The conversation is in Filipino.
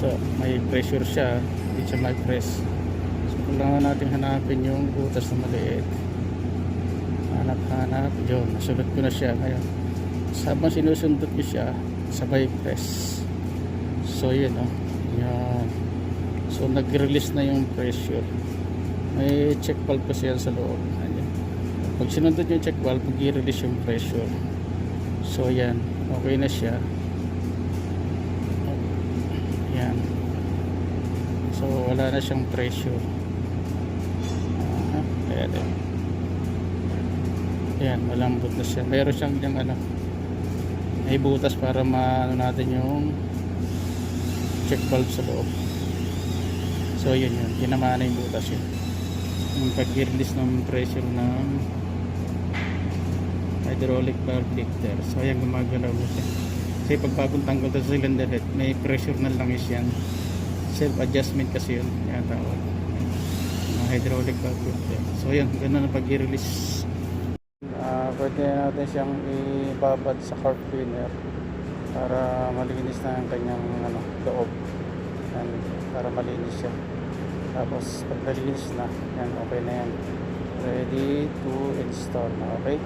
So may pressure siya, hindi siya may press. So kailangan natin hanapin yung butas na maliit. Hanap yun, nasunod ko na siya ngayon. Habang sinusundot ko siya, sabay press. So yun yan. So nag-release na yung pressure. May check valve kasi yan sa loob. Ayan. Pag sinundot yung check valve, mag-release yung pressure. So yan, okay na siya. Yan. So wala na siyang pressure. Ayan. Yan, malambot na siya. Meron siyang yung may butas para maano natin yung check valve sa loob. So yun, tinamaan na yung butas yun. Yung pag-release ng pressure ng hydraulic valve lifter. So ayan, gumagalaw na siya. Kasi pag bagong tanggal sa cylinder head, may pressure na langis yan. Self adjustment kasi yun, yan tawag, hydraulic valve lifter. So yun, ganun ang pag-release. Pwede natin siyang ibabad sa carb cleaner para malinis na ang kanyang loob. Yan, para malinis siya. Tapos pag nalinis na yan, okay na yan, ready to install na. Okay.